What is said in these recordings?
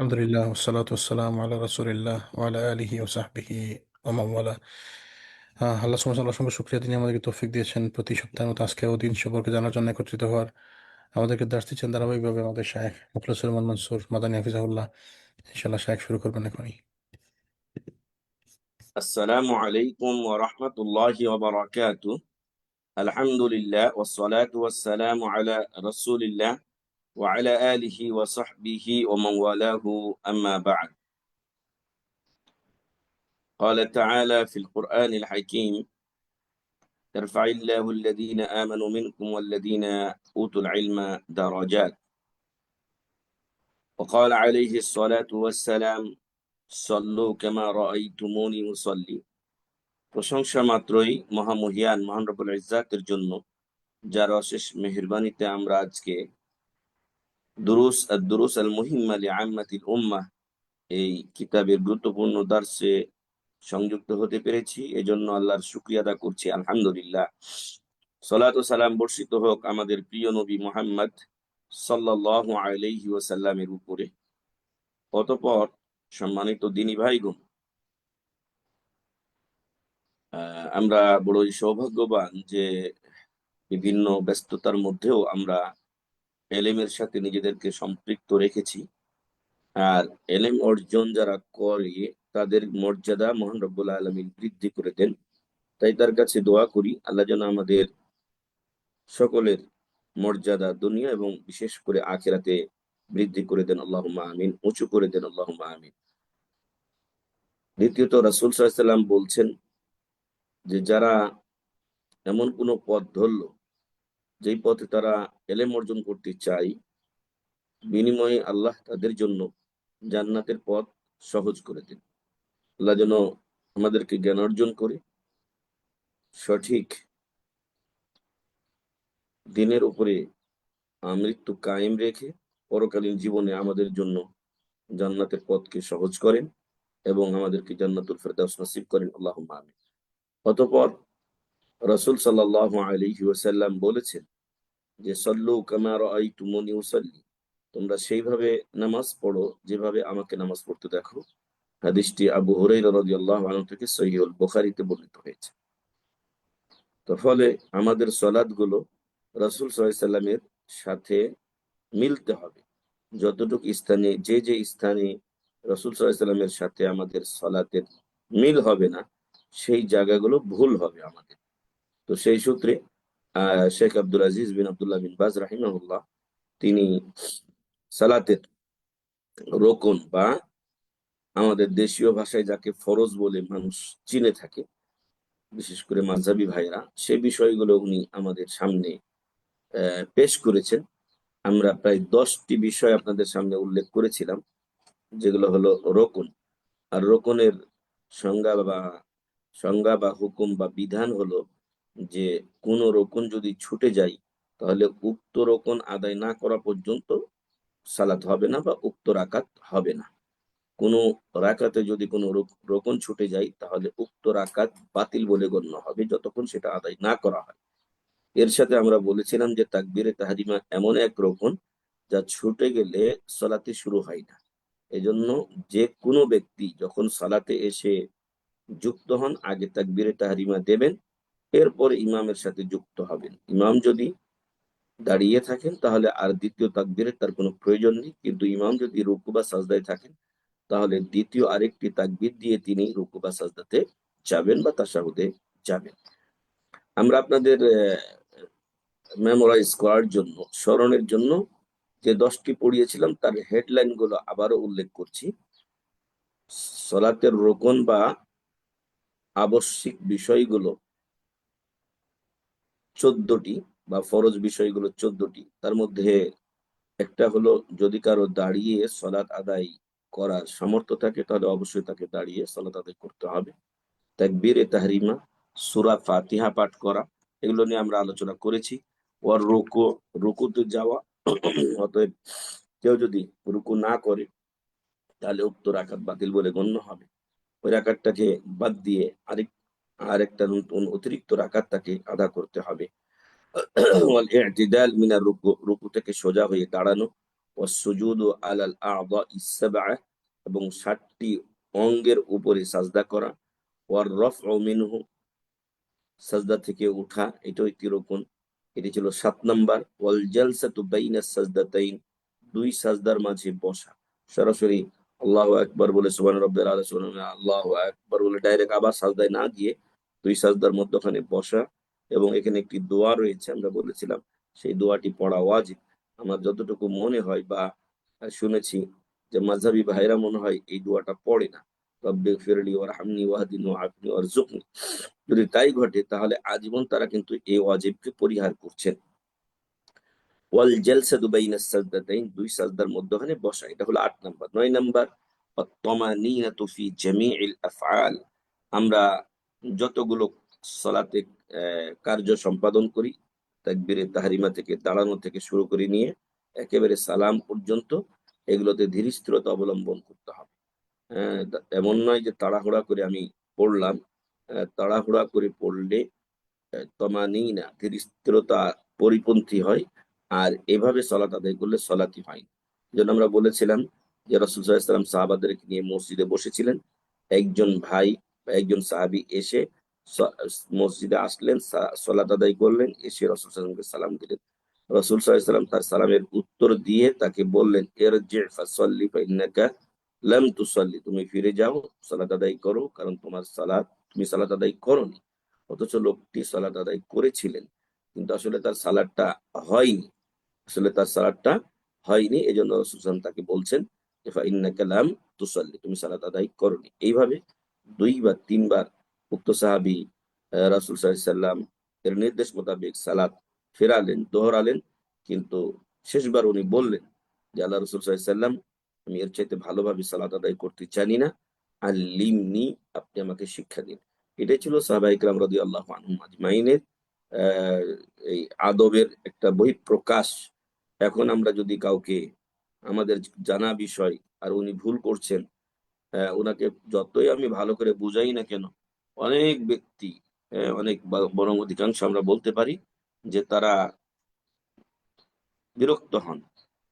আলহামদুলিল্লাহ ওয়াসসালাতু ওয়াসসালামু আলা রাসূলিল্লাহ ওয়া আলা আলিহি ওয়া সাহবিহি ওয়া মান ওয়ালা। আল্লাহ সুবহানাহু ওয়া তাআলা অসংখ্য শুকরিয়া, তিনি আমাদেরকে তৌফিক দিয়েছেন প্রতি সপ্তাহের মতো আজকেও দিন সম্পর্কে জানার জন্য একত্রিত হওয়ার। আমাদেরকে দার্স দিচ্ছেন ধারাবাহিকভাবে আমাদের শায়খ মুখলেসুর রহমান মনসুর মাদানী হাফিজাহুল্লাহ। ইনশাআল্লাহ শায়খ শুরু করবেন এখনই। আসসালামু আলাইকুম ওয়া রাহমাতুল্লাহি ওয়া বারাকাতুহু। আলহামদুলিল্লাহ ওয়াসসালাতু ওয়াসসালামু আলা রাসূলিল্লাহ ওয়া আলা আলিহি ওয়া সাহবিহি ওয়া মান ওয়ালাহু আম্মা বা'দ। قال تعالى في القرآن الحكيم: يرفع الله الذين آمنوا منكم والذين أوتوا العلم درجات. وقال عليه الصلاة والسلام: صلوا كما رأيتموني أصلي। প্রশংসা মাত্রই মহামহিয়ান মহান রব্বুল ইজ্জাতের জন্য, যার অশেষ মেহেরবানিতে আমরা আজকে দুরুস আল মুহিম্মা লিআম্মাতিল উম্মাহ এই কিতাবের গুরুত্বপূর্ণ দার্সে সংযুক্ত হতে পেরেছি। এজন্য আল্লাহর শুকরিয়া আদা করছি, আলহামদুলিল্লাহ। সালাত ও সালাম বর্ষিত হোক আমাদের প্রিয় নবী মুহাম্মদ সাল্লাল্লাহু আলাইহি ওয়াসাল্লামের উপরে। অতঃপর সম্মানিত দিনী ভাইগণ, আমরা বড়ই সৌভাগ্যবান যে বিভিন্ন ব্যস্ততার মধ্যেও আমরা এলেমের সাথে নিজেদেরকে সম্পৃক্ত রেখেছি। আর এলেম অর্জন যারা করে তাদের মর্যাদা মহান রব্বুল আলামিন বৃদ্ধি করে দেন। তাই তার কাছে দোয়া করি, আল্লাহ যেন আমাদের সকলের মর্যাদা দুনিয়া এবং বিশেষ করে আখিরাতে বৃদ্ধি করে দেন, আল্লাহুম্মা আমিন, উঁচু করে দেন, আল্লাহুম্মা আমিন। দ্বিতীয়ত রাসূল সাল্লাল্লাহু আলাইহি ওয়াসাল্লাম বলছেন যে যারা এমন কোনো পথ ধরলো যেই পথে তারা এলেম অর্জন করতে চায়, বিনিময়ে আল্লাহ তাদের জন্য জান্নাতের পথ সহজ করে দেন। আল্লাহ যেন আমাদেরকে জ্ঞান অর্জন করে সঠিক দিনের উপরে মৃত্যু কায়েম রেখে পরকালীন জীবনে আমাদের জন্য জান্নাতের পথকে সহজ করেন এবং আমাদেরকে জান্নাতুল ফেরদাউস নসিব করেন, আল্লাহুম্মা আমিন। অতঃপর রাসূল সাল্লাল্লাহু আলাইহি ওয়াসাল্লাম বলেছেন যে সল্লু কামা রাআইতুমুনি উসাল্লি, তোমরা সেইভাবে নামাজ পড়ো যেভাবে আমাকে নামাজ পড়তে দেখো। হাদিসটি আবু হুরায়রা রাদিয়াল্লাহু আনহু থেকে সহিহুল বুখারীতে বর্ণিত হয়েছে। তো ফলে আমাদের সালাত গুলো রাসূল সাল্লাল্লাহু আলাইহি ওয়াসাল্লামের সাথে মিলতে হবে। যতটুকু স্থানে যে স্থানে রাসূল সাল্লাল্লাহু আলাইহি ওয়াসাল্লামের সাথে আমাদের সালাতের মিল হবে না, সেই জায়গাগুলো ভুল হবে আমাদের। তো সেই সূত্রে শেখ আব্দুল আজিজ বিন আব্দুল্লাহ বিন বাজ রাহিমাহুল্লাহ তিনি সালাতের রোকন বা আমাদের দেশীয় ভাষায় যাকে ফরজ বলে মানুষ চিনে থাকে, বিশেষ করে মাযহাবী ভাইরা, সেই বিষয়গুলো উনি আমাদের সামনে পেশ করেছেন। আমরা প্রায় 10টি বিষয় আপনাদের সামনে উল্লেখ করেছিলাম, যেগুলো হলো রোকন। আর রোকনের সংজ্ঞা বা হুকুম বা বিধান হলো যে কোনো রোকন যদি ছুটে যায় তাহলে উক্ত রোকন আদায় না করা পর্যন্ত সালাত হবে না বা উক্ত রাকাত হবে না। কোনো রাকাতে যদি কোনো রোকন ছুটে যায় তাহলে উক্ত রাকাত বাতিল বলে গণ্য হবে যতক্ষণ সেটা আদায় না করা হয়। এর সাথে আমরা বলেছিলাম যে তাকবীরে তাহরিমা এমন এক রোকন যা ছুটে গেলে সালাতে শুরু হয় না। এজন্য যে কোনো ব্যক্তি যখন সালাতে এসে যুক্ত হন, আগে তাকবীরে তাহরিমা দেবেন, এরপর ইমামের সাথে যুক্ত হবেন। ইমাম যদি দাঁড়িয়ে থাকেন তাহলে আর দ্বিতীয় তাকবীরের তার কোনো প্রয়োজন নেই, কিন্তু ইমাম যদি রুকু বা সাজদায় থাকেন তাহলে দ্বিতীয় আরেকটি তাকবীর দিয়ে তিনি রুকু বা সাজদাতে যাবেন বা তাশাহুদে যাবেন। আমরা আপনাদের মেমোরাইজ করার জন্য, স্মরণের জন্য যে 10টি পড়িয়েছিলাম তার হেডলাইন গুলো আবারও উল্লেখ করছি। সালাতের রোকন বা আবশ্যিক বিষয়গুলো 14টি বা ফরজ বিষয়গুলো 14টি। তার মধ্যে একটা হলো, যদি কারো দাঁড়িয়ে সালাত আদায় করার সামর্থ্য থাকে তাহলে অবশ্যই তাকে দাঁড়িয়ে সালাত আদায় করতে হবে। তাকবীরে তাহরিমা, সূরা ফাতিহা পাঠ করা, এগুলো নিয়ে আমরা আলোচনা করেছি। ওর রুকুতে যাওয়া, অতএব কেউ যদি রুকু না করে তাহলে উক্ত রাকাত বাতিল বলে গণ্য হবে। ওই রাকাতটাকে বাদ দিয়ে আরেকটা নতুন অতিরিক্ত রাকাত তাকে আদা করতে হবে। ওয়াল ই'তিদাল মিনার রুকু, রুকু থেকে সোজা হয়ে দাঁড়ানো। ওয়াসসুজুদু আলাল আ'যাইস সাবআ, এবং 7টি অঙ্গের উপরে সাজদা করা, ওয়ার রাফউ মিনহু, সাজদা থেকে উঠা, এটাও একটি রুকুন। এটি ছিল 7 নাম্বার। ওয়াল জালসাতু বাইনাস সাজদাতাইন, দুই সাজদার মাঝে বসা, সরাসরি আল্লাহু আকবার বলে সুবহান রাব্বিল আলা, আল্লাহু আকবার বলে ডাইরেক্ট আবার সাজদায় না গিয়ে দুই সাজদার মধ্যখানে বসা। এবং এখানে একটি দোয়া রয়েছে, আমরা বলেছিলাম সেই দোয়াটি পড়া ওয়াজিব। আমার যতটুকু মনে হয় বা শুনেছি যে মাযহাবী ভাইরা মনে হয় এই দোয়াটা পড়ে না, রব্বিগফিরলি ওয়ারহামনি ওয়াহদিনি ওয়াআফিনি ওয়ারযুকনি। যদি তাই ঘটে তাহলে আজীবন তারা কিন্তু এই ওয়াজিবকে পরিহার করছেন। ওয়াল জালসাতু বাইনাস সাজদাতাইন, দুই সাজদার মধ্যখানে বসা, এটা হলো 8 নাম্বার। 9 নাম্বার আত-তামানিনাতু ফি জামিইল আফআল, আমরা যতগুলো সালাতে কার্য সম্পাদন করি, তাকবীরে তাহরিমা থেকে, দাঁড়ানো থেকে শুরু করে নিয়ে একেবারে সালাম পর্যন্ত, এগুলোতে ধীর স্থিরতা অবলম্বন করতে হবে। এমন নয় যে তাড়াহুড়া করে আমি পড়লাম। তাড়াহুড়া করে পড়লে তমানিনা, ধীর স্থিরতা পরিপন্থী হয়, আর এভাবে সলাত আদায় করলে সলাতই হয়। যেন আমরা বলেছিলাম যে রাসূল সাল্লাল্লাহু আলাইহি ওয়াসাল্লাম সাহাবাদেরকে নিয়ে মসজিদে বসেছিলেন, একজন ভাই বা একজন সাহাবী এসে মসজিদে আসলেন, সলাত আদায় করলেন, এসে রাসূল সাল্লাল্লাহু আলাইহি ওয়াসাল্লামকে সালাম দিলেন। রাসূল সাল্লাল্লাহু আলাইহি ওয়াসাল্লাম তার সালামের উত্তর দিয়ে তাকে বললেন, ইরজি ফাসাল্লি ফাইন্নাকা লাম তুসাল্লি, তুমি ফিরে যাও, সালাত আদায় করো, কারণ তুমি সালাত আদায় করোনি। অথচ লোকটি সালাত আদায় করেছিলেন, কিন্তু আসলে তার সালাতটা হয়নি। এজন্য রাসূল সাল্লাল্লাহু আলাইহি ওয়াসাল্লাম তাকে বলছেন যে ফাইন্নাকা লাম তুসাল্লি, তুমি সালাত আদায় করোনি। এইভাবে 2 বা 3 বার উক্ত সাহাবী রাসূল সাল্লাল্লাহু আলাইহি ওয়াসাল্লাম এর নির্দেশ মোতাবেক সালাত ফেরালেন, দোহরালেন, কিন্তু শেষবার উনি বললেন যে আল্লাহ রাসূল সাল্লাল্লাহু আলাইহি ওয়াসাল্লাম, আমি এর চাইতে ভালোভাবে সালাত আদায় করতে জানি না, আল্লিমনি, আপনি আমাকে শিক্ষা দিন। এটাই ছিল সাহাবায়ে কেরাম রাদিয়াল্লাহু আনহুম আজমাইনের আহ, এই আদবের একটা বহিঃপ্রকাশ। এখন আমরা যদি কাউকে আমাদের জানা বিষয় আর উনি ভুল করছেন, ওনাকে যতই আমি ভালো করে বুঝাই না কেন, অনেক ব্যক্তি, অনেক বরং অধিকাংশ আমরা বলতে পারি যে তারা বিরক্ত হন,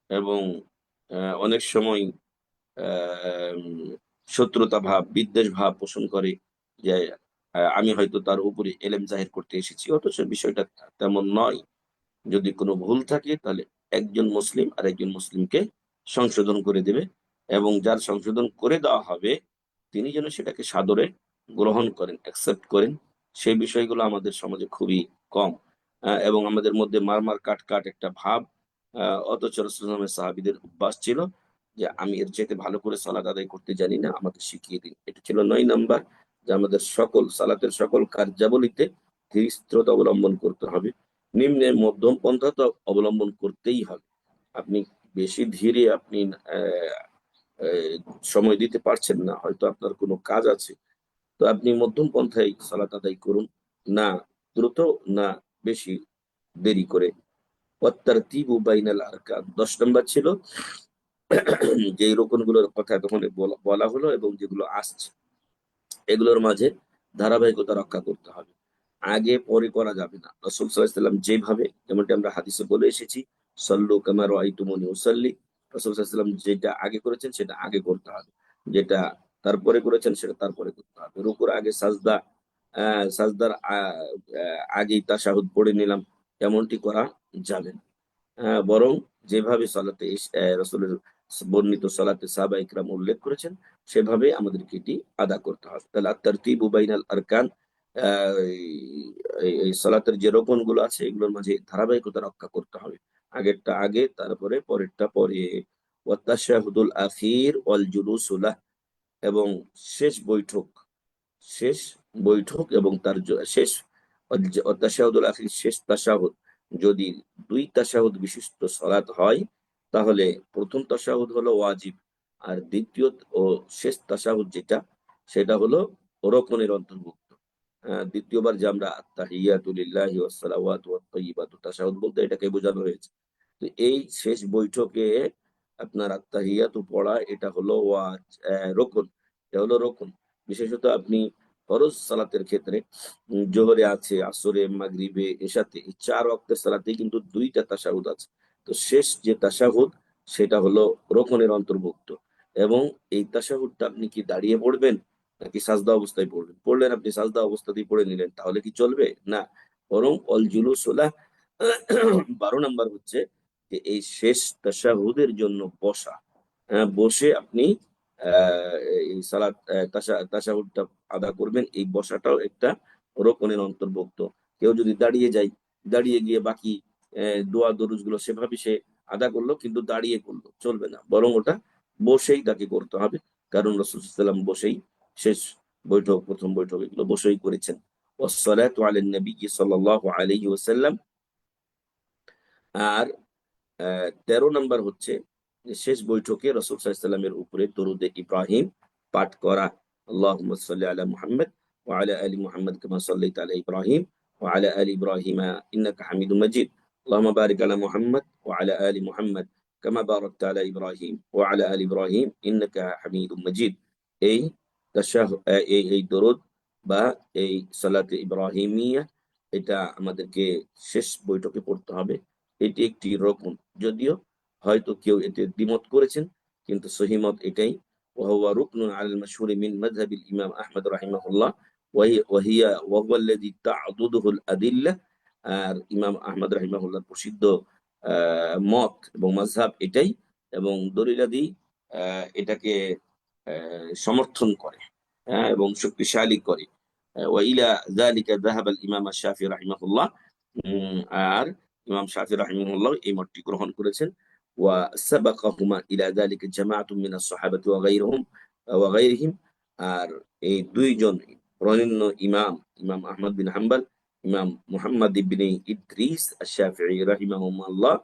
এবং অনেক সময় শত্রুতা ভাব, বিদ্বেষ ভাব পোষণ করে যে আমি হয়তো তার উপরে এলেম জাহির করতে এসেছি, অথচ বিষয়টা তেমন নয়। যদি কোনো ভুল থাকে তাহলে একজন মুসলিম আর একজন মুসলিমকে সংশোধন করে দেবে, এবং যার সংশোধন করে দেওয়া হবে তিনি যেন সেটাকে সাদরে গ্রহণ করেন, অ্যাকসেপ্ট করেন। সেই বিষয়গুলো আমাদের সমাজে খুবই কম, এবং আমাদের মধ্যে মারমার কাট কাট একটা ভাব। অথচ রাসূলুল্লাহ সাহাবীদের অভ্যাস ছিল যে আমি এর চাইতে ভালো করে সালাত আদায় করতে জানি না, আমাকে শিখিয়ে দিন। এটা ছিল 9 নাম্বার, যে আমাদের সকল সালাতের সকল কার্যাবলীতে ধীর স্থিরতা অবলম্বন করতে হবে। নিম্নে মধ্যম পন্থা তো অবলম্বন করতেই হবে। আপনি বেশি ধীরে আপনি আহ, আহ, সময় দিতে পারছেন না, হয়তো আপনার কোনো কাজ আছে, তো আপনি মধ্যম পন্থায় সালাত আদায় করুন, না দ্রুত, না বেশি দেরি করে। ওয়াত্তারতিবু বাইনাল আরকান, 10 নম্বর ছিল যে রোকনগুলোর কথা তখন বলা হলো এবং যেগুলো আসছে এগুলোর মাঝে ধারাবাহিকতা রক্ষা করতে হবে। আগে পরে করা যাবে না। রাসূল সাল্লাল্লাহু আলাইহি ওয়াসাল্লাম যেভাবে, যেমনটি আমরা হাদিসে বলে এসেছি, সল্লু কামা রাআইতুমুনি উসাল্লি, রাসূল সাল্লাল্লাহু আলাইহি ওয়াসাল্লাম যেটা আগে করেছেন সেটা আগে করতে হবে, যেটা তারপরে করেছেন সেটা তারপরে করতে হবে। রুকুর আগে সাজদা, সাজদার আগেই তাশাহুদ পড়ে নিলাম, এমনটি করা যাবে না। বরং যেভাবে রাসূলের বর্ণিত সালাতে সাহাবায়ে কেরাম উল্লেখ করেছেন সেভাবে আমাদেরকে এটি আদা করতে হবে। তাহলে আত-তারতিবু বাইনাল আরকান, এই সালাতের যে রোকন গুলো আছে এগুলোর মাঝে ধারাবাহিকতা রক্ষা করতে হবে। আগেরটা আগে, তারপরে পরেরটা পরে। ওয়াত তাশাহুদুল আখির ওয়াল জুলুসু লাহ, এবং শেষ বৈঠক, শেষ এবং তার শেষ তাশাহুদুল আখির, শেষ তাশাহুদ, যদি 2 তাশাহুদ বিশিষ্ট সালাত হয় তাহলে প্রথম তাশাহুদ হলো ওয়াজিব, আর দ্বিতীয় ও শেষ তাশাহুদ যেটা সেটা হলো রোকনের অন্তর্ভুক্ত। দ্বিতীয়বার যে আমরা আত্তাহিয়াতু লিল্লাহি ওয়াস সালাওয়াতু ওয়াত তাইয়্যিবাতু তাশাহুদ বলতে এটাকে বোঝানো হয়েছে। তো এই শেষ বৈঠকে আপনার আত্তাহিয়াতু পড়া, এটা হলো রোকন, এটা হলো রোকন। বিশেষত আপনি ফরজ সালাতের ক্ষেত্রে জোহরে আছে, আসরে, মাগরিবে, এশাতে, এই 4 ওয়াক্তের সালাতেই কিন্তু 2টা তাশাহুদ আছে। তো শেষ যে তাশাহুদ সেটা হলো রোকনের অন্তর্ভুক্ত। এবং এই তাশাহুদটা আপনি কি দাঁড়িয়ে পড়বেন নাকি সাজদা অবস্থায় পড়বেন? পড়লেন আপনি সাজদা অবস্থাতেই পড়ে নিলেন, তাহলে কি চলবে? না, বরং অল জুলুসুলা 12 নাম্বার হচ্ছে যে এই শেষ তাশাহুদের জন্য বসা। বসে আপনি এই সালাত তাশাহুদটা আদা করবেন। এই বসাটাও একটা রোকনের অন্তর্ভুক্ত। কেউ যদি দাঁড়িয়ে যায়, দাঁড়িয়ে গিয়ে বাকি দোয়া দরুদ গুলো সেভাবে সে আদা করলো, কিন্তু দাঁড়িয়ে করলো, চলবে না, বরং ওটা বসেই তাকে করতে হবে। কারণ রাসূল সাল্লাল্লাহু আলাইহি ওয়াসাল্লাম বসেই শেষ বৈঠক, প্রথম বৈঠক এগুলো বসেই করেছেন। ওয়াসসালাতু আলা নবী সাল্লাল্লাহু আলাইহি ওয়াসাল্লাম। আর 13 নাম্বার হচ্ছে যে শেষ বৈঠকে রাসূল সাল্লাল্লাহু আলাইহি ওয়াসাল্লামের উপরে দরুদে ইব্রাহিম পাঠ করা। আল্লাহুম্মা সাল্লি আলা মুহাম্মদ ওয়া আলা আলি মুহাম্মদ কামা সাল্লাইতা আলা ইব্রাহিম ওয়া আলা আলি ইব্রাহিম ইন্নাকা হামিদুম মাজিদ। আল্লাহুম্মা বারিক আলা মুহাম্মদ ওয়া আলা আলি মুহাম্মদ কামা বারাকতা আলা ইব্রাহিম ওয়া আলা আলি ইব্রাহিম ইন্নাকা হামিদুম মাজিদ। এই এই দরুদ বা এই সালাতে ইব্রাহিমিয়া, এটা আমাদেরকে শেষ বৈঠকে পড়তে হবে। এটি একটি রকম, যদিও হয়তো কেউ এতে দ্বিমত করেছেন, কিন্তু সহিমত এটাই। ওয়াহুয়া রুকনুন আলাল মাশহুরি মিন মাযহাবিল ইমাম আহমদ রাহিমাহুল্লাহ ওয়াহুয়া আল্লাযী তা'দুদুহুল আদিল্লাহ। আর ইমাম আহমদ রাহিমাহুল্লাহর প্রসিদ্ধ মত এবং মাযহাব এটাই, এবং দলিলাদি এটাকে সমর্থন করে, এবং শক্তিশালী করে। ওয়া ইলা যালিকা যাহাবাল ইমাম আশ-শাফিঈ রাহিমাহুল্লাহ। আর ইমাম শাফি রাহিমাহুল্লাহ এই মতটি গ্রহণ করেছেন। ওয়া সাবাকাহুমা ইলা যালিকা জামাআতুম মিনাস সাহাবাতি ওয়া গায়রিহিম। আর এই দুইজন প্রণীত ইমাম, ইমাম আহমদ বিন হাম্বল, ইমাম মুহাম্মদ ইবনে ইদ্রিস আশ-শাফিঈ রাহিমাহুল্লাহ,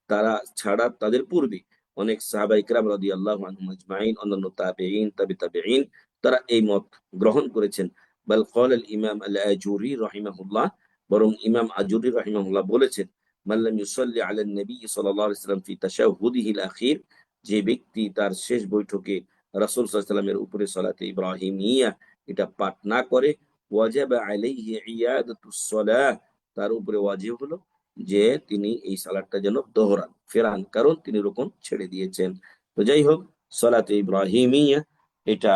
তারা ছাড়া তাদের পূর্বে অনেক সাহাবায়ে কেরাম রাদিয়াল্লাহু আনহুম আজমাইন, অন্যান্য তাবেঈন, তাবেঈন, তারা এই মত গ্রহণ করেছেন। বাল ক্বালা আল ইমাম আল আজুরি রাহিমাহুল্লাহ, বরং ইমাম আজুরি রাহিমাহুল্লাহ বলেছেন, মাল্লাম ইউসাল্লি আলা নবী সাল্লাল্লাহু আলাইহি ওয়াসাল্লাম ফি তাশাহুদিহিল আখির, যে ব্যক্তি তার শেষ বৈঠকে রাসূল সাল্লাল্লাহু আলাইহি ওয়াসাল্লামের উপরে সালাতে ইব্রাহিমিয়া এটা পাঠ না করে, ওয়াজাবা আলাইহি ইয়াদাতুস সালাহ, তার উপরে ওয়াজিব হলো যে তিনি এই সালাতটা যেন দোহরান, ফেরান, কারণ তিনি রুকুন ছেড়ে দিয়েছেন। তো যাই হোক, সালাতে ইব্রাহিমিয়া এটা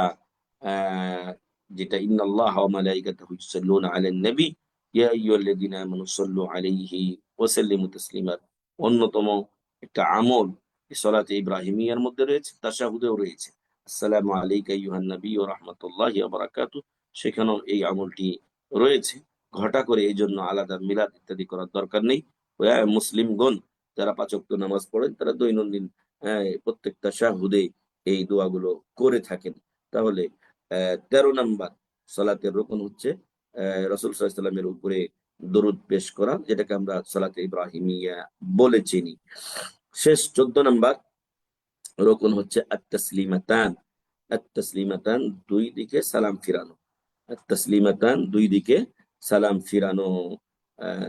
আহ যেটা ইন্নাল্লাহা ওয়া মালাইকাতাহু ইউসাল্লুনা আলান নবী ইয়া আইয়ুহাল্লাযীনা আমানু সাল্লু আলাইহি ওয়া সাল্লিমু তাসলিমা, অন্যতম একটা আমল এই সালাতে ইব্রাহিমিয়ার মধ্যে রয়েছে, তাশাহুদেও রয়েছে। আসসালামু আলাইকা আইয়ুহান নবী ওয়া রাহমাতুল্লাহি ওয়া বারাকাতুহু, সেখানেও এই আমলটি রয়েছে। ঘটা করে এই জন্য আলাদা মিলাদ ইত্যাদি করার দরকার নেই। মুসলিমগণ যারা ৫ ওয়াক্ত নামাজ পড়েন তারা দৈনন্দিন প্রত্যেক তাশাহুদে এই দোয়াগুলো করে থাকেন। তাহলে ১৩ নাম্বার সালাতের রুকন হচ্ছে রাসূল সাল্লাল্লাহু আলাইহি ওয়াসাল্লামের উপরে দরুদ পেশ করা, যেটাকে আমরা সালাতে ইব্রাহিমিয়া বলে চিনি। শেষ ১৪ নাম্বার রুকন হচ্ছে আত-তাসলিমাতান। আত-তাসলিমাতান, দুই দিকে সালাম ফিরানো। আত-তাসলিমাতান, দুই দিকে সালাম ফিরানো।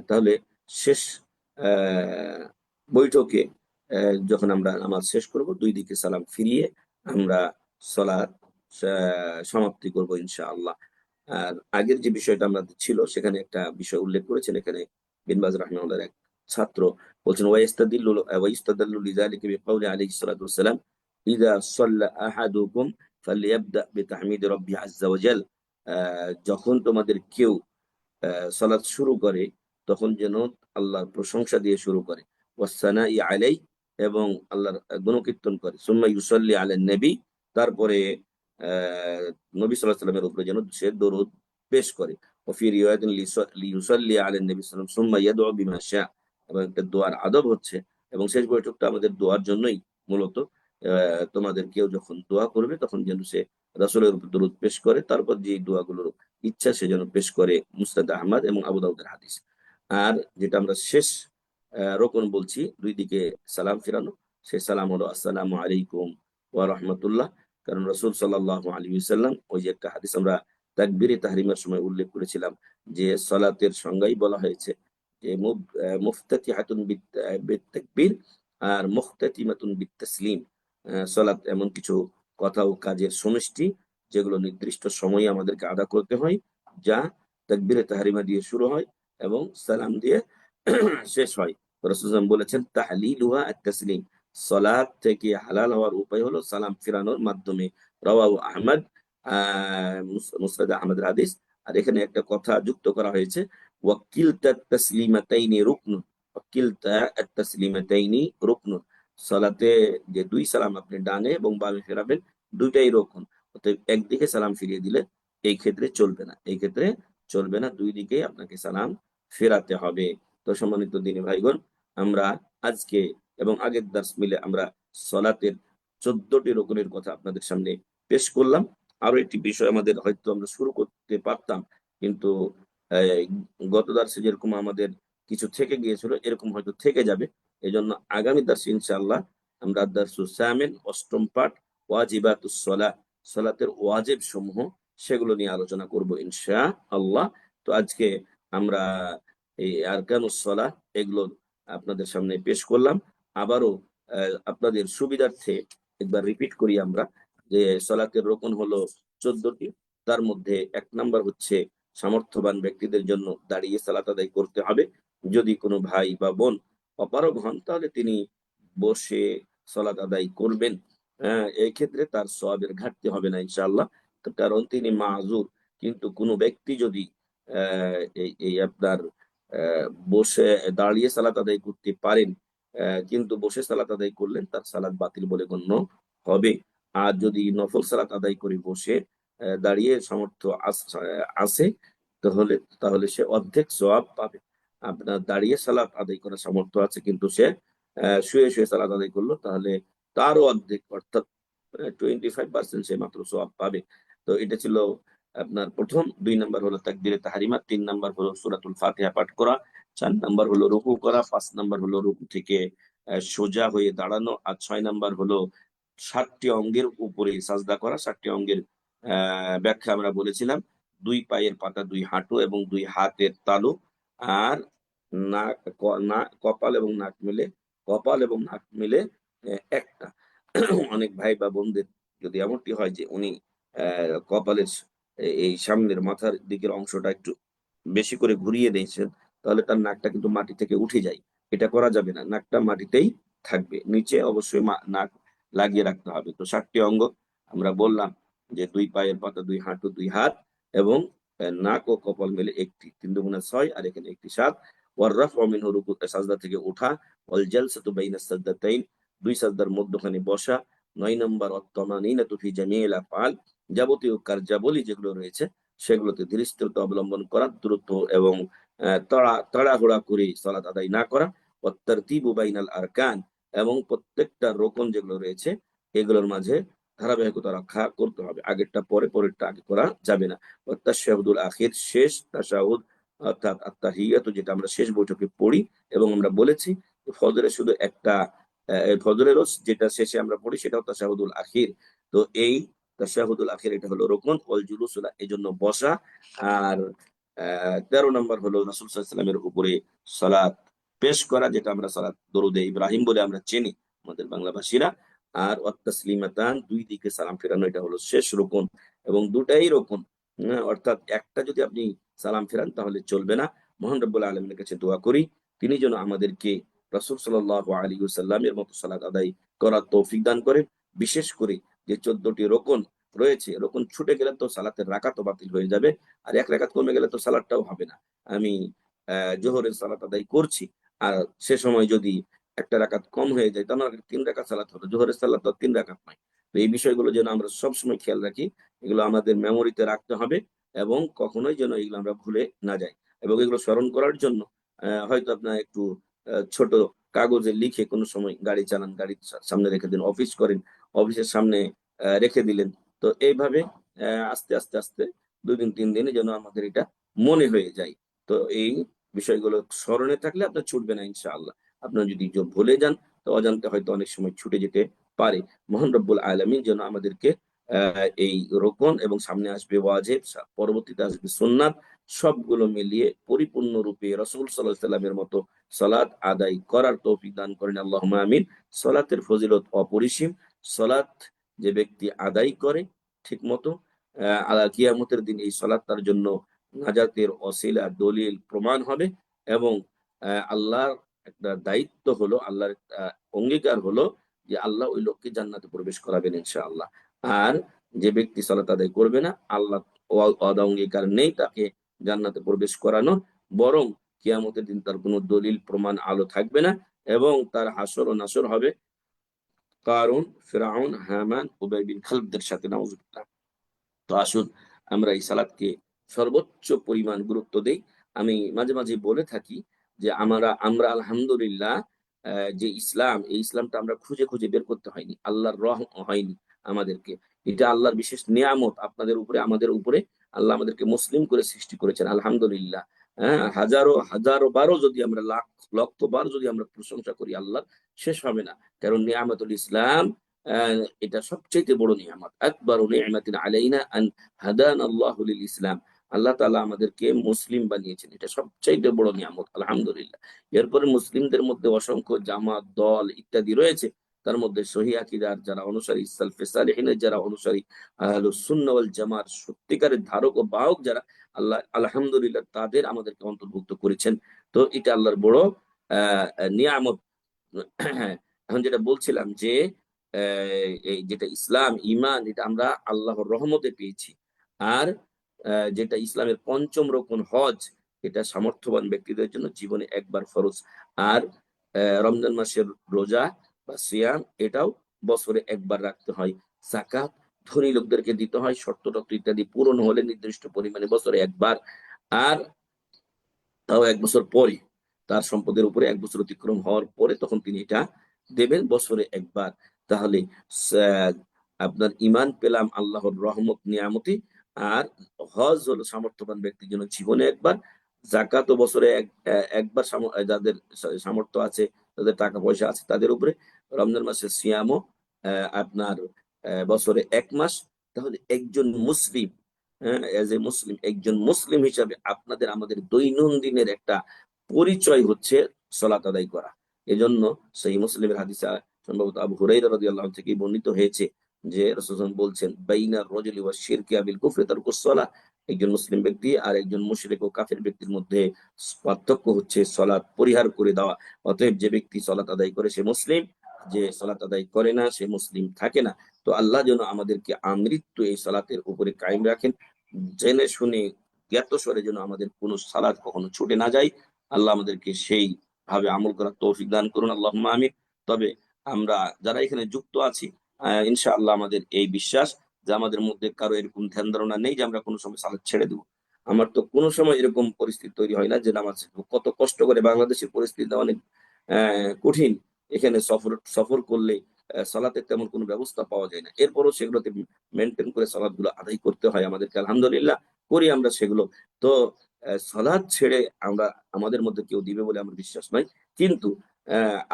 তাহলে শেষ আ বৈঠকে যখন আমরা নামাজ শেষ করব, দুই দিকে সালাম ফিরিয়ে আমরা সালাত সমাপ্তি করব ইনশাআল্লাহ। আর আগের যে বিষয়টা আমাদের ছিল সেখানে একটা বিষয় উল্লেখ করেছেন এখানে বিন বাজ রাহিমাহুল্লাহর এক ছাত্র বলছেন, ওয়াইস্তাদাল্লু লিযালিকা বিকাউলি আলাইহিস সালাতু ওয়াসসালাম, ইযা সাল্লা আহাদুকুম ফালইয়াবদা বিতাহমিদি রাব্বি আযজা ওয়া জাল। যখন তোমাদের কেউ সালাত শুরু করে তখন যেন আল্লাহর প্রশংসা দিয়ে শুরু করে, ওয়াসসানাই আলাইহি, এবং আল্লাহর গুণকীর্তন করে, সুম্মা ইউসাল্লি আলান নবী, তারপরে নবী সাল্লাল্লাহু আলাইহি ওয়াসাল্লামের উপরে যেন সে দরুদ পেশ করে। ওয়া ফি রিওয়ায়াতিন লিইউসাল্লি আলান নবী সাল্লাল্লাহু আলাইহি ওয়াসাল্লাম সুম্মা ইয়াদউ বিমা শা, এবং একটা দোয়ার আদব হচ্ছে, এবং শেষ বৈঠকটা আমাদের দোয়ার জন্যই মূলত। তোমাদের কেউ যখন দোয়া করবে তখন যেন সে রাসূলের উপর দরুদ পেশ করে, তারপর যে দোয়াগুলোর ইচ্ছা সে যেন পেশ করে। মুসনাদ আহমদ এবং আবু দাউদের হাদিস। আর যেটা আমরা শেষ রোকন বলছি, দুই দিকে সালাম ফিরানো, সে সালাম হলো আসসালামু আলাইকুম ওয়া রাহমাতুল্লাহ। কারণ রাসূল সাল্লাল্লাহু আলাইহি ওয়াসাল্লাম, ওই যে একটা হাদিস আমরা তাকবীরে তাহরিমের সময় উল্লেখ করেছিলাম, যে সালাতের সংজ্ঞাই বলা হয়েছে যে মুফতাতিহাতুন বিত-তাকবীর আর মুখতাতিমাতুন বিত-তাসলিম। সালাত এমন কিছু কথা ও কাজের সমষ্টি যেগুলো নির্দিষ্ট সময়ে আমাদেরকে আদা করতে হয়, যা তাকবীরে তাহরিমা দিয়ে শুরু হয় এবং সালাম দিয়ে শেষ হয়। রাসূল সাল্লাল্লাহু আলাইহি ওয়াসাল্লাম বলেছেন, তাহলিলুহা আত-তাসলিম, সলাৎ থেকে হালাল হওয়ার উপায় হলো সালাম ফিরানোর মাধ্যমে। রাওয়াহু আহমদ, মুসনাদ আহমদের হাদিস। আর এখানে একটা কথা যুক্ত করা হয়েছে, ওয়াকিলতা তাসলিমাতাইনি রুকনুন, ওয়াকিলতা তাসলিমাতাইনি রুকনুন। সালাতে যে দুই সালাম আপনি ডানে এবং বামে ফেরাবেন, দুইটাই রকম। অতএব একদিকে সালাম ফিরিয়ে দিলে এই ক্ষেত্রে চলবে না, এই ক্ষেত্রে চলবে না, দুই দিকে আপনাকে সালাম ফেরাতে হবে। তো সম্মানিত দিনী ভাইগণ, আমরা আজকে এবং আগের দার্স মিলে আমরা সলাতের 14টি রকমের কথা আপনাদের সামনে পেশ করলাম। আরো একটি বিষয় আমাদের হয়তো আমরা শুরু করতে পারতাম, কিন্তু আহ, গত দার্সে যেরকম আমাদের কিছু থেকে গিয়েছিল, এরকম হয়তো থেকে যাবে। এই জন্য আগামী দার্সে ইনশাআল্লাহ আমরা দার্সুস সামিন, অষ্টম পাঠ, ওয়াজিবাতুস সলাহ, সলাতের ওয়াজিব সমূহ, সেগুলো নিয়ে আলোচনা করব ইনশাআল্লাহ। তো আজকে আমরা এই আরকানুস সলাহ এগুলো আপনাদের সামনে পেশ করলাম। আবারও আপনাদের সুবিধার্থে একবার রিপিট করি আমরা, যে সলাতের রকন হলো 14টি। তার মধ্যে 1 নাম্বার হচ্ছে সামর্থ্যবান ব্যক্তিদের জন্য দাঁড়িয়ে সালাত আদায় করতে হবে। যদি কোনো ভাই বা বোন অপারগ হন, তাহলে তিনি বসে সালাত আদায় করবেন। এই ক্ষেত্রে তার সওয়াবের ঘাটতি হবে না ইনশাআল্লাহ, কারণ তিনি মাযুর। কিন্তু কোনো ব্যক্তি যদি এই আপনার বসে দাঁড়িয়ে সালাত আদায় করতে পারেন, কিন্তু বসে সালাত আদায় করলেন, তার সালাত বাতিল বলে গণ্য হবে। আর যদি নফল সালাত আদায় করে বসে দাঁড়িয়ে সামর্থ্য আছে, তাহলে তাহলে সে অর্ধেক সওয়াব পাবে। আপনার দাঁড়িয়ে সালাত আদায় করার সামর্থ্য আছে, কিন্তু সে শুয়ে শুয়ে সালাত আদায় করলো, তাহলে তারও অর্ধেক, অর্থাৎ 25% সে মাত্র সওয়াব পাবে। তো এটা ছিল আপনার প্রথম। 2 নাম্বার হলো তাকবীরে তাহরিমা, 3 নাম্বার হলো সূরাতুল ফাতিহা পাঠ করা, 4 নাম্বার হলো রুকু করা, 5 নাম্বার হলো রুকু থেকে সোজা হয়ে দাঁড়ানো, আর 6 নাম্বার হলো 7টি অঙ্গের উপরে সাজদা করা। 7টি অঙ্গের ব্যাখ্যা আমরা বলেছিলাম, 2 পায়ের পাতা, 2 হাঁটু এবং 2 হাতের তালু, আর কপাল এবং নাক মিলে, কপাল এবং নাক মিলে একটা। অনেক ভাই বা বোনদের যদি এমনটি হয় যে উনি কপালের এই সামনের মাথার দিকের অংশটা একটু বেশি করে ঘুরিয়ে দিয়েছেন, তাহলে তার নাকটা কিন্তু মাটি থেকে উঠে যায়। এটা করা যাবে না, নাকটা মাটিতেই থাকবে, নিচে অবশ্যই নাক লাগিয়ে রাখতে হবে। তো 7টি অঙ্গ আমরা বললাম, যে 2 পায়ের পাতা, 2 হাঁটু, 2 হাত এবং নাক ও কপাল মিলে একটি, 3 দুগুণে 6, আর এখানে একটি 7। ওয়াররাফউ মিনহু, রুকু সাজদা থেকে ওঠা। ওয়াল জালসাতু বাইনা সাজদাতাইন, 2 সাজদার মধ্যখানে বসা। 9 নম্বর আত-তামানিনাতু ফি জামিইল আফআল, যাবতীয় কার্যাবলী যেগুলো রয়েছে সেগুলোতে ধীরস্থিরতা অবলম্বন করা, দ্রুত এবং তাড়াহুড়া করে সালাত আদায় না করা। ওয়াত-তারতিবু বাইনাল আরকান, এবং প্রত্যেকটা রোকন যেগুলো রয়েছে এগুলোর মাঝে ধারাবাহিকতা রক্ষা করতে হবে, আগেরটা পরে, পরেরটা আগে করা যাবে না। তাশাহুদুল আখির, শেষ তাশাহুদ, অর্থাৎ আত-তাহিয়াতু, যেটা আমরা শেষ বৈঠকে পড়ি। এবং আমরা বলেছি ফজরে শুধু একটা, ফজরেরও যেটা শেষে আমরা পড়ি সেটাও তাশাহুদুল আখির। তো এই তাশাহুদুল আখির এটা হলো রুকন। ওয়াল জুলুসু লাহ, এজন্য বসা। আর 13 নম্বর হলো রাসূল সাল্লাল্লাহু আলাইহি ওয়াসাল্লামের উপরে সালাত পেশ করা, যেটা আমরা সালাত দরুদে ইব্রাহিম বলে আমরা চিনি আমাদের বাংলাভাষীরা। আর ওয়াত তাসলিমাতান, 2 দিকে সালাম ফেরানো, এটা হলো শেষ রুকন। এবং দুটাই রুকন, অর্থাৎ একটা যদি আপনি সালাম ফেরান তাহলে চলবে না। মহান রব্বুল আলামিনের কাছে দোয়া করি, তিনি যেন আমাদেরকে রাসূল সাল্লাল্লাহু আলাইহি ওয়াসাল্লামের মতো সালাত আদায় করার তৌফিক দান করেন। বিশেষ করে যে 14টি রোকন রয়েছে, রোকন ছুটে গেলে তো সালাতের রাকাতও বাতিল হয়ে যাবে, আর 1 রাকাত কমে গেলে তো সালাতটাও হবে না। আমি জোহরের সালাত আদায় করছি, আর সে সময় যদি একটা রাকাত কম হয়ে যায়, তাহলে 3 রাকাত সালাত হলো, জোহরের সালাত তো 3 রাকাত নয়। তো এই বিষয়গুলো যেন আমরা সবসময় খেয়াল রাখি, এগুলো আমাদের মেমোরিতে রাখতে হবে, এবং কখনোই যেন এগুলো আমরা ভুলে না যাই। এবং এগুলো স্মরণ করার জন্য হয়তো আপনার একটু ছোট কাগজে লিখে কোনো সময় গাড়ি চালান, গাড়ির সামনে রেখে দিন, অফিস করেন, অফিসের সামনে রেখে দিলেন। তো এইভাবে আস্তে আস্তে আস্তে 2 দিন 3 দিনে যেন আমাদের এটা মনে হয়ে যায়। তো এই বিষয়গুলো স্মরণে থাকলে আপনার ছুটবে না ইনশাআল্লাহ। আপনার যদি ভুলে যান, তো অজান্তে হয়তো অনেক সময় ছুটে যেতে পারে। মহান রব্বুল আলামিন যেন আমাদেরকে এই রোকন, এবং সামনে আসবে ওয়াজিব, পরবর্তীতে আসবে সুন্নাত, সবগুলো মিলিয়ে পরিপূর্ণ রূপে রাসূল সাল্লাল্লাহু আলাইহি ওয়াসাল্লামের মতো সালাত আদায় করার তৌফিক দান করেন, আল্লাহুম্মা আমিন। সালাতের ফজিলত অপরিসীম। সালাত যে ব্যক্তি আদায় করে ঠিক মতো, কিয়ামতের দিন এই সালাত তার জন্য নাজাতের ওসিলা, দলিল, প্রমাণ হবে। এবং আল্লাহর একটা দায়িত্ব হলো, আল্লাহর অঙ্গীকার হলো যে আল্লাহ ওই লোককে জান্নাতে প্রবেশ করাবেন ইনশাআল্লাহ। আর যে ব্যক্তি সালাত আদায় করবে না, আল্লাহ ওয়াদা অঙ্গীকার নেই তাকে জান্নাতে প্রবেশ করানোর, বরং কিয়ামতের দিন তার কোনো দলিল প্রমাণ আলো থাকবে না এবং তার হাসর ও নাসর হবে কারুন, ফিরাউন, হামান, উবাই বিন খালদের সাথে, নাউজুবিল্লাহ। তো আসুন আমরা এই সালাদকে সর্বোচ্চ পরিমাণ গুরুত্ব দেই। আমি মাঝে মাঝে বলে থাকি যে আমরা আলহামদুলিল্লাহ যে ইসলাম, এই ইসলামটা আমরা খুঁজে খুঁজে বের করতে হয়নি, আল্লাহর হয়নি আমাদেরকে। এটা আল্লাহর বিশেষ নিয়ামত আপনাদের উপরে, আমাদের উপরে। আল্লাহ আমাদেরকে মুসলিম করে সৃষ্টি করেছেন, আলহামদুলিল্লাহ। হ্যাঁ, হাজারো হাজারো বারও যদি আমরা লক্ষ বার যদি আমরা প্রশংসা করি আল্লাহ, শেষ হবে না। কারণ নিয়ামতুল ইসলাম এটা সবচেয়ে বড় নিয়ামত। আকবারু নি'মাতিন আলাইনা আন হাদানা আল্লাহু লিল ইসলাম। আল্লাহ তাআলা আমাদেরকে মুসলিম বানিয়েছেন। এটা সবচাইতে বড় নিয়ামত, আলহামদুলিল্লাহ। এরপরে মুসলিমদের মধ্যে অসংখ্য জামাত, দল ইত্যাদি রয়েছে। তার মধ্যে সহিহ আকীদার যারা অনুসারী, সালফে সালেহিনের যারা অনুসারী, আহলুস সুন্নাহ ওয়াল জামার সত্যিকারের ধারক ও বাহক যারা, আল্লাহ আলহামদুলিল্লাহ তাদের আমাদেরকে অন্তর্ভুক্ত করেছেন। তো এটা আল্লাহর বড় নিয়ামত। এখন যেটা বলছিলাম যে এই যেটা ইসলাম, ঈমান, এটা আমরা আল্লাহর রহমতে পেয়েছি। আর যেটা ইসলামের পঞ্চম রকম হজ, এটা সামর্থ্যবান ব্যক্তিদের জন্য জীবনে একবার ফরজ। আর রমজান মাসের রোজা বা সিয়াম, এটাও বছরে একবার রাখতে হয়। যাকাত ধনী লোকদেরকে দিতে হয়, শর্ত-টর্ত ইত্যাদি পূরণ হলে নির্দিষ্ট পরিমাণে বছরে একবার। আর তাও ১ বছর পরে, তার সম্পদের উপরে ১ বছর অতিক্রম হওয়ার পরে তখন তিনি এটা দেবেন বছরে একবার। তাহলে সা আপনার ঈমান পেলাম আল্লাহর রহমত নিয়ামতি। আর হজ হলো সামর্থ্যবান ব্যক্তির জন্য জীবনে একবার। যাকাতও বছরে একবার যাদের সামর্থ্য আছে, যাদের টাকা পয়সা আছে তাদের উপরে। রমজান মাসের সিয়ামও আপনার বছরে ১ মাস। তাহলে একজন মুসলিম, হ্যাঁ, এজ এ মুসলিম, একজন মুসলিম হিসাবে আপনাদের আমাদের দৈনন্দিনের একটা পরিচয় হচ্ছে সলাত আদায় করা। এজন্য সেই মুসলিমের হাদিসে সম্ভবত আবু হুরাইরা রাদিয়াল্লাহু থেকে বর্ণিত হয়েছে যে রাসূল বলছেন, বাইনা রজুলি ওয়া শিরকি আবিল কুফরি তারকুস সালাহ। একজন মুসলিম ব্যক্তি আর একজন মুশরিক ও কাফের ব্যক্তির মধ্যে পার্থক্য হচ্ছে সলাত পরিহার করে দেওয়া। অতএব যে ব্যক্তি সলাত আদায় করে সে মুসলিম, যে সলাত আদায় করে না সে মুসলিম থাকে না। তো আল্লাহ যেন আমাদেরকে আমৃত্যু এই সালাতের উপরে কায়েম রাখেন। জেনে শুনে জ্ঞাত স্বরে যেন আমাদের কোন সালাত কখনো ছুটে না যায়। আল্লাহ আমাদেরকে সেই ভাবে আমল করার তৌফিক দান করুন, আল্লাহুম্মা আমিন। তবে আমরা যারা এখানে যুক্ত আছি, ইনশাআল্লাহ আমাদের এই বিশ্বাস যে আমাদের মধ্যে কারো এরকম ধ্যান ধারণা নেই যে আমরা কোনো সময় সালাত ছেড়ে দেব। আমার তো কোনো সময় এরকম পরিস্থিতি তৈরি হয় না যে নামাজ ছেড়ে দেব। কত কষ্ট করে, বাংলাদেশের পরিস্থিতি অনেক কঠিন। এখানে সফর করলে সালাতের তেমন কোনো ব্যবস্থা পাওয়া যায় না। এরপরও সেগুলোতে মেইনটেইন করে সালাতগুলো আদায় করতে হয় আমাদেরকে, আলহামদুলিল্লাহ করি আমরা সেগুলো। তো সালাত ছেড়ে আমরা, আমাদের মধ্যে কেউ দিবে বলে আমার বিশ্বাস নাই। কিন্তু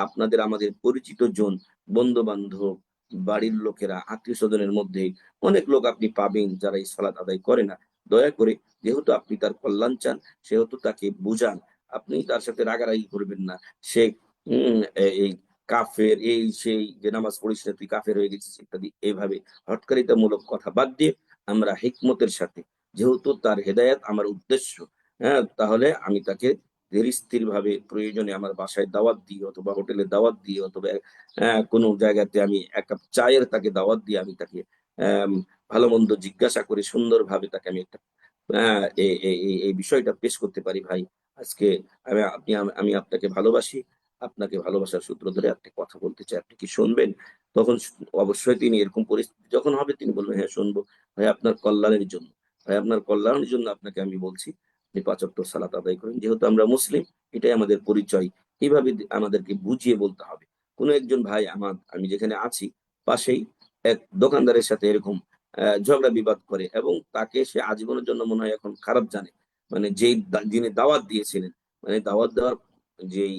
আপনাদের আমাদের পরিচিত জন, বন্ধু-বান্ধব, বাড়ির লোকেরা, আত্মীয়স্বজনের মধ্যে অনেক লোক আপনি পাবেন যারা এই সালাত আদায় করে না। দয়া করে, যেহেতু আপনি তার কল্যাণ চান, সেহেতু তাকে বুঝান। আপনি তার সাথে রাগারাগি করবেন না। সে এই কাফের, এই সেই, যে নামাজ পড়িস না তুই কাফের হয়ে গেছিস ইত্যাদি, এইভাবে হটকারিতামূলক কথা বাদ দিয়ে আমরা হিকমতের সাথে, যেহেতু তার হেদায়েত আমার উদ্দেশ্য, হ্যাঁ, তাহলে আমি তাকে ধীর স্থির ভাবে প্রয়োজনে আমার বাসায় দাওয়াত দিই অথবা হোটেলে দাওয়াত দিই অথবা কোনো জায়গাতে আমি ১ কাপ চায়ের তাকে দাওয়াত দিয়ে আমি তাকে আম ভালো মন্দ জিজ্ঞাসা করে সুন্দরভাবে তাকে আমি একটা আ এ এ এ এই বিষয়টা পেশ করতে পারি, ভাই। আজকে আমি আপনাকে ভালোবাসি। আপনাকে ভালোবাসার সূত্র ধরে একটা কথা বলতে চাই। আপনি কি শুনবেন? তখন অবশ্যই তিনি এরকম পরিস্থিতি যখন হবে তিনি বলবেন, "হ্যাঁ, শুনবো। ভাই আপনার কল্যাণের জন্য। ভাই আপনার কল্যাণের জন্য আপনাকে আমি বলছি, আপনি ৫ ওয়াক্ত সালাত আদায় করেন।" যেহেতু আমরা মুসলিম, এটাই আমাদের পরিচয়। এভাবে আমাদেরকে বুঝিয়ে বলতে হবে। কোন একজন ভাই, আমি যেখানে আছি পাশেই এক দোকানদারের সাথে এরকম ঝগড়া বিবাদ করে এবং তাকে সে আজীবনের জন্য মনে হয় এখন খারাপ জানে। মানে যিনি দাওয়াত দিয়েছিলেন, মানে দাওয়াত দেওয়ার যেই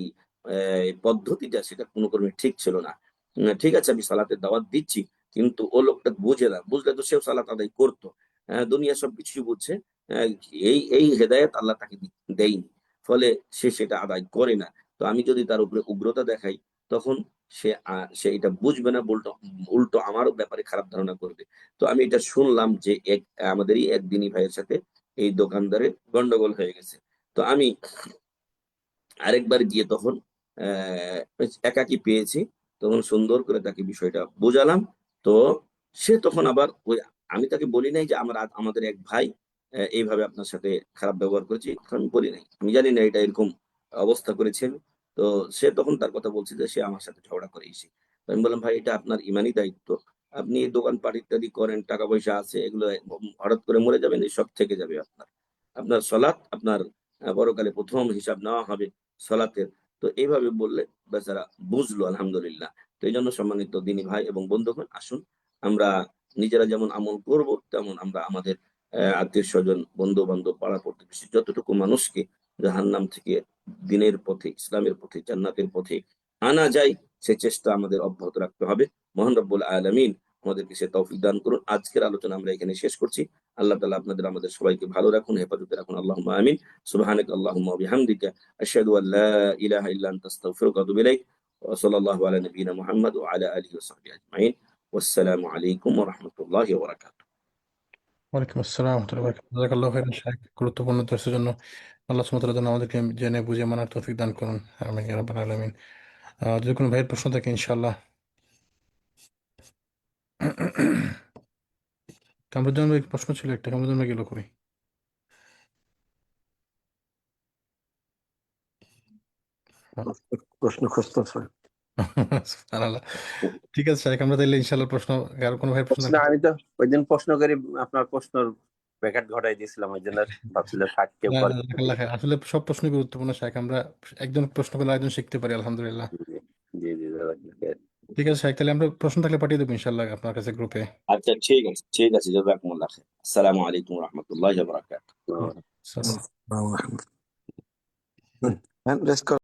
পদ্ধতিটা সেটা কোন ক্রমে ঠিক ছিল না। ঠিক আছে, আমি সালাতের দাওয়াত দিচ্ছি, কিন্তু ও লোকটা বুঝে না। বুঝলে তো সেও সালাত আদায় করত। দুনিয়া সবকিছুই বুঝছে। অ্যা এই হেদায়েত আল্লাহ তাকে দেয়নি। ফলে সে সেটা আদায় করে না। তো আমি যদি তার উপরে উগ্রতা দেখাই, তখন সে এটা বুঝবে না, উল্টো আমারও ব্যাপারে খারাপ ধারণা করবে। তো আমি এটা শুনলাম যে আমাদেরই এক দিনী ভাইয়ের সাথে এই দোকানদারের গন্ডগোল হয়ে গেছে। তো আমি আরেকবার গিয়ে তখন একাকী পেয়েছি। তখন সুন্দর করে তাকে বিষয়টা বোঝালাম। তো সে তখন আবার ওই, আমি তাকে বলি নাই যে আমাদের এক ভাই এইভাবে আপনার সাথে খারাপ ব্যবহার করেছে, আমি বলি নাই, আমি জানি না এটা এরকম অবস্থা করেছেন। তো সে তখন তার কথা বলছে যে সে আমার সাথে ঝগড়া করে এসে। তো আমি বললাম, ভাই এটা আপনার ইমানি দায়িত্ব, আপনি দোকানপাট ইত্যাদি করেন, টাকা পয়সা আছে, এগুলো হঠাৎ করে মরে যাবেন, এই সব থেকে যাবে আপনার। আপনার সলাৎ, আপনার পরকালে প্রথম হিসাব নেওয়া হবে সলাতের। তো এইভাবে বললে বেচারা বুঝলো, আলহামদুলিল্লাহ। তো এই জন্য সম্মানিত দিনী ভাই এবং বন্ধুগণ, আসুন আমরা নিজেরা যেমন আমল করব, তেমন আমরা আমাদের আত্মীয় স্বজন, বন্ধু বান্ধব, পাড়া প্রতিবেশী যতটুকু মানুষকে জাহান্নাম থেকে দিনের পথে, ইসলামের পথে, জান্নাতের পথে আনা যায়, সে চেষ্টা আমাদের অব্যাহত রাখতে হবে। মহান রব্বুল আলামিন আমাদেরকে সে তৌফিক দান করুন। আজকের আলোচনা আমরা এখানে শেষ করছি। আল্লাহ তাআলা আপনাদের আমাদের সবাইকে ভালো রাখুন, হেফাজতে রাখুন। আল্লাহুম্মা আমিন। সুবহানাকা আল্লাহুম্মা ওয়া বিহামদিকা আশহাদু আল লা ইলাহা ইল্লা আনতা আস্তাগফিরুকা ওয়া আতুবু ইলাইক। ওয়া সাল্লাল্লাহু আলা নাবিয়িনা মুহাম্মদ ওয়া আলা আলিহি ওয়া সাহবিহি আজমাইন। ওয়াসসালামু আলাইকুম ওয়া রাহমাতুল্লাহি ওয়া বারাকাতুহু। ওয়ালাইকুম আসসালাম ওয়া রাহমাতুল্লাহি ওয়া বারাকাতুহু। জাযাকাল্লাহু খাইরান শাইখ, গুরুত্বপূর্ণ দর্শের জন্য আল্লাহ সুবহানাহু ওয়া তাআলা যেন আমাদেরকে জেনে বুঝে মানার তৌফিক দান করুন। আমিন ইয়া রাব্বাল আলামিন। যদি কোনো ভাইয়ের প্রশ্ন থাকে ইনশাআল্লাহ। কামরুজ্জামান ভাই প্রশ্ন ছিল একটা, কামরুজ্জামান ভাই গেল কই? প্রশ্ন খুঁজতেছে। সুবহানাল্লাহ। ঠিক আছে শাইখ, আমরা তাইলে ইনশাআল্লাহ প্রশ্ন, আর কোনো ভাইয়ের প্রশ্ন প্রশ্ন থাকলে। আমি তো ওই দিন প্রশ্ন করি, আপনার প্রশ্নের ব্যাঘাত ঘটাই দিয়েছিলাম, ওই জন্য ভাবছিলাম থাক কেউ না, করে। না, জাযাকাল্লাহ খাইর। আসলে সব প্রশ্নই গুরুত্বপূর্ণ শাইখ, আমরা একজন প্রশ্ন করলে একজন শিখতে পারি, আলহামদুলিল্লাহ। জি জি জাজাকাল্লাহ খাইর। ঠিক আছে শাইখ, তাহলে আমরা প্রশ্ন থাকলে পাঠিয়ে দেবো ইনশাআল্লাহ আপনার কাছে গ্রুপে। আচ্ছা, ঠিক আছে, ঠিক আছে, জাযাকুমুল্লাহ খাইর। আসসালামু আলাইকুম ওয়া রাহমাতুল্লাহি ওয়া বারাকাতুহু। সালাম। হ্যাঁ, রেস্ট